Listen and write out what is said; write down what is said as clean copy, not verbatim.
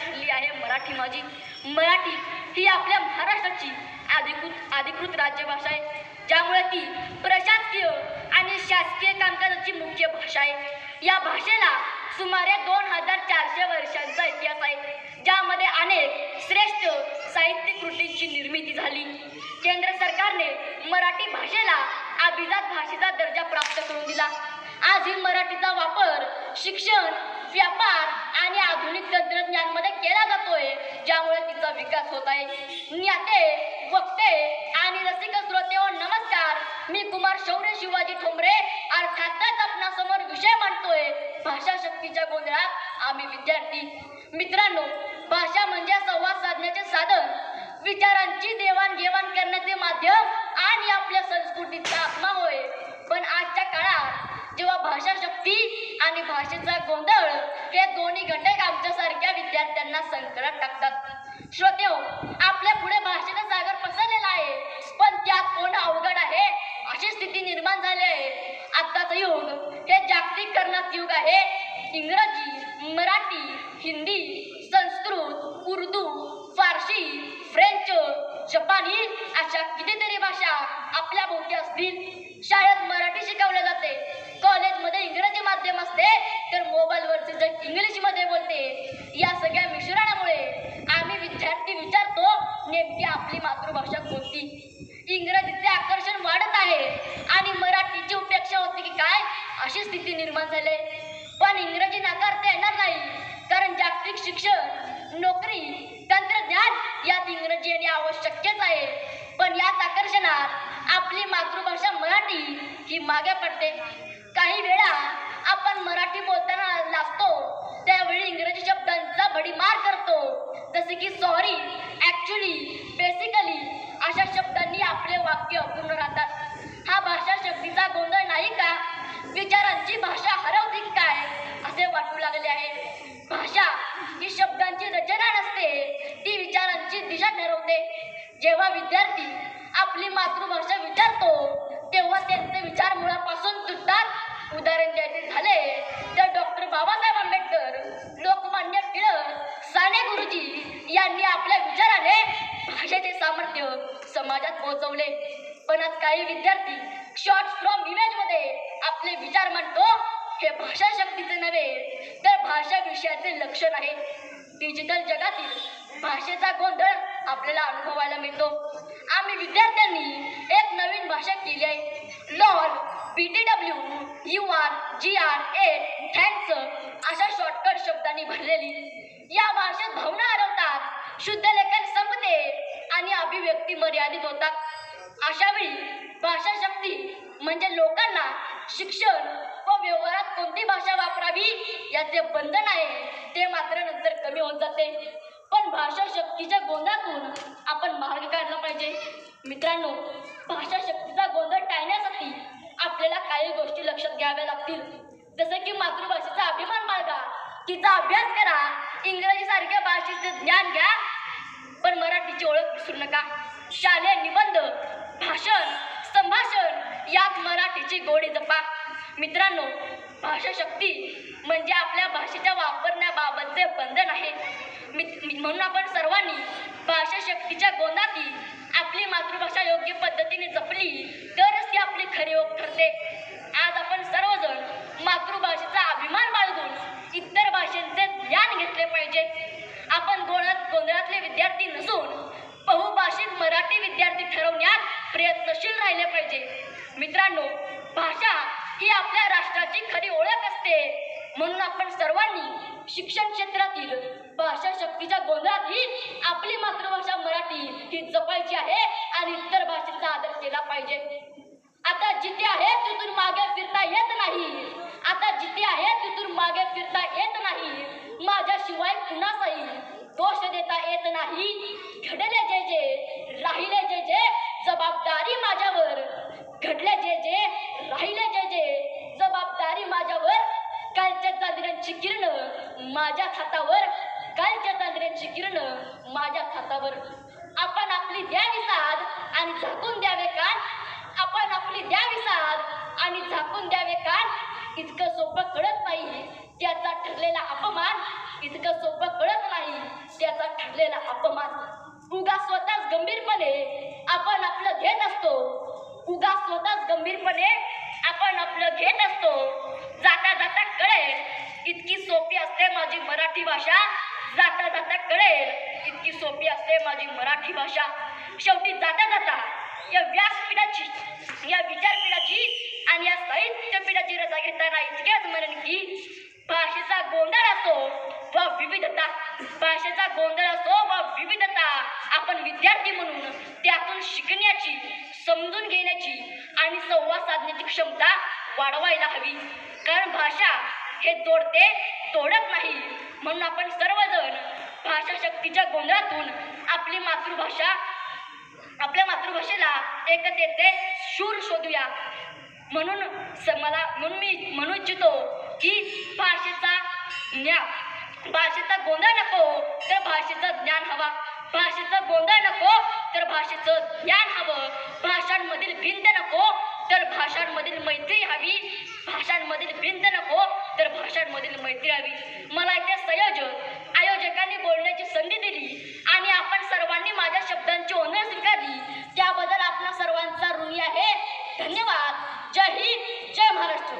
ठरली आहे मराठी माझी. मराठी ही आपल्या महाराष्ट्राची अधिकृत राजभाषा आहे, ज्यामुळे ती प्रशासकीय आणि शासकीय कामकाजाची मुख्य भाषा आहे. या भाषेला सुमारे 2400 वर्षांचा इतिहास आहे, ज्यामध्ये अनेक श्रेष्ठ साहित्यिक कृतींची निर्मिती झाली. केंद्र सरकारने मराठी भाषेला अभिजात भाषेचा दर्जा प्राप्त करून दिला. आज ही मराठीचा वापर शिक्षण, व्यापार आणि आधुनिक तंत्रज्ञानामध्ये केला जातोय, ज्यामुळे तिचा विकास होत आहे. ज्ञाते, वक्ते आणि रसिक श्रोतेहो नमस्कार. मी कुमार शौर्य शिवाजी ठोंबरे अर्थातच आपणासमोर विषय मांडतोय भाषा शक्तीच्या गोंधळात आम्ही विद्यार्थी. मित्रांनो, भाषा म्हणजे संवाद साधण्याचे साधन, विचारांची देवाणघेवाण करण्याचे माध्यम आणि आपल्या संस्कृतीचा आत्मा होय. पण आजच्या काळात जेव्हा भाषा शक्ती आणि भाषेचा गोंधळ हे दोन्ही घटक आमच्यासारख्या विद्यार्थ्यांना संकटात टाकतात. श्रोतेहो, आपल्या पुढे भाषेचा सागर पसरलेला आहे, पण त्यात कोण अवघड आहे अशी स्थिती निर्माण झाली आहे. आत्ताचं युग हे जागतिकीकरणाचं युग आहे. इंग्रजी, मराठी, हिंदी, संस्कृत, उर्दू, फारसी, फ्रेंच, जपानी अशा कितीतरी भाषा आपल्या भोवती असतील. शाळेत मराठी शिकवले जाते, कॉलेजमध्ये इंग्रजी माध्यम असते, तर मोबाईलवरचे जग इंग्लिशमध्ये बोलते. या सगळ्या मिश्रणामुळे आम्ही विद्यार्थी विचारतो, नेमकी आपली मातृभाषा कोणती? इंग्रजीचे आकर्षण वाढत आहे आणि मराठीची उपेक्षा होती की काय अशी स्थिती निर्माण झाली. पण इंग्रजी नाकारता येणार नाही, कारण जागतिक शिक्षण, नोकरी, तंत्रज्ञान यात इंग्रजी येणे आवश्यकच आहे. पण याच आकर्षणात आपली मातृभाषा मराठी ही मागे पडते. काही वेळा आपण मराठी बोलताना लाजतो, त्यावेळी इंग्रजी शब्दांचा भडीमार करतो, जसे की सॉरी, ॲक्च्युली, बेसिकली अशा शब्दांनी आपले वाक्य अपूर्ण राहतात. हा भाषा शक्तीचा गोंधळ नाही का? विचारांची भाषा हरवते काय असे वाटू लागले आहे. भाषा ही शब्दांची रचना नसते, ती विचारांची दिशा ठरवते. जेव्हा विद्यार्थी आपली मातृभाषा विचारतो, तेव्हा त्यांचे विचार मुळापासून तुटतात. उदाहरण द्यायचे झाले तर डॉक्टर बाबासाहेब आंबेडकर, लोकमान्य टिळक, साने गुरुजी यांनी आपल्या विचाराने भाषेचे सामर्थ्य समाजात पोहोचवले. पण आज काही विद्यार्थी शॉर्ट फ्रॉम इमेजमध्ये आपले विचार मांडतो. हे भाषा शक्तीचे नव्हे, तर भाषा विषयाचे लक्षण आहे. डिजिटल जगातील भाषेचा गोंधळ आपल्याला अनुभवायला मिळतो. आम्ही विद्यार्थ्यांनी एक नवीन भाषा केली आहे. Lol, BTW, UR, GR, at, thanks अशा शॉर्टकट शब्दांनी भरलेली. या भाषेत भावना हरवतात, शुद्ध लेखन संपते आणि अभिव्यक्ती मर्यादित होतात. अशा वेळी भाषा शक्ती म्हणजे लोकांना शिक्षण व व्यवहारात कोणती भाषा वापरावी याचे बंधन आहे, ते मात्र नंतर कमी होत जाते. पण भाषा शक्तीच्या गोंधळातून आपण मार्ग काढला पाहिजे. मित्रांनो, भाषा शक्तीचा गोंधळ टाळण्यासाठी आपल्याला काही गोष्टी लक्षात घ्याव्या लागतील. जसे की मातृभाषेचा अभिमान बाळगा, तिचा अभ्यास करा, इंग्रजीसारख्या भाषेचे ज्ञान घ्या, पण मराठीची ओळख विसरू नका. शालेय निबंध, भाषण, संभाषण यात मराठीची गोडी जपा. मित्रांनो, भाषा शक्ती म्हणजे आपल्या भाषेच्या वापरण्याबाबतचे बंधन आहे. म्हणून आपण सर्वांनी भाषा शक्तीच्या गोंधळातील आपली मातृभाषा योग्य पद्धतीने जपली तरच ती आपली खरी ओळख ठरते. आज आपण सर्वजण मातृभाषेचा अभिमान बाळगून इतर भाषांचे ज्ञान घेतले पाहिजे. आपण गोंधळातले विद्यार्थी नसून बहुभाषिक मराठी विद्यार्थी ठरवण्यात प्रयत्नशील राहिले पाहिजे. मित्रांनो, भाषा ही आपल्या राष्ट्राची खरी ओळख असते. म्हणून आपण सर्वांनी शिक्षण क्षेत्रातील भाषा शक्तीच्या गोंधळातही आपली मातृभाषा मराठी ही जपायची आहे आणि इतर भाषेचा आदर केला पाहिजे. आता जिथे आहे तिथून मागे फिरता येत नाही. आता जिथे आहे तिथून मागे फिरता येत नाही. माझ्याशिवाय कुणाचाही दोष देता येत नाही. घडले जे जे, राहिले जे जे, जबाबदारी माझ्यावर. घडले जे जे, राहिले जे जे, जबाबदारी माझ्यावर. कालच्या चांदण्यांची किरण माझ्या हातावर. कालच्या चांदण्यांची किरण माझ्या हातावर. आपण आपली द्यावी साथ आणि झाकून द्यावे कान. आपण आपली द्यावी साथ आणि झाकून द्यावे कान. इतकं सोपं कळत नाही त्याचा ठरलेला अपमान, इतकं सोपं कळत नाही त्याचा ठरलेला अपमान. उगा स्वतःच गंभीरपणे आपण आपलं घेत असतो, उगा स्वतःच गंभीरपणे आपण आपलं घेत असतो. जाता जाता कळेल इतकी सोपी असते माझी मराठी भाषा, जाता जाता कळेल इतकी सोपी असते माझी मराठी भाषा. शेवटी जाता जाता या व्यासपीठाची, या विचारपीठाची आणि या साहित्यपीठाची रजा घेताना इतकेच म्हणेन की भाषेचा गोंधळ असो वा विविधता, भाषेचा गोंधळ असो वा विविधता, आपण विद्यार्थी म्हणून त्यातून शिकण्याची, समजून घेण्याची आणि संवाद साधण्याची क्षमता वाढवायला हवी. कारण भाषा हे जोडते, तोडत नाही. म्हणून आपण सर्वजण भाषा शक्तीच्या गोंधळातून आपली मातृभाषा, आपल्या मातृभाषेला एकतेचे शूर शोधूया. म्हणून मी म्हणू इच्छितो की भाषेचा गोंधळ नको तर भाषेचं ज्ञान हवा, भाषेचा गोंधळ नको तर भाषेचं ज्ञान हवं. भाषांमधील भिंत नको तर भाषांमधील मैत्री हवी, भाषांमधील भिंत नको तर भाषांमधील मैत्री हवी. मला इथे आयोजकांनी बोलण्याची संधी दिली आणि आपण सर्वांनी माझ्या शब्दांची ओनर स्वीकारली, त्याबद्दल आपल्या सर्वांचा ऋणी आहे. धन्यवाद. जय हिंद, जय महाराष्ट्र.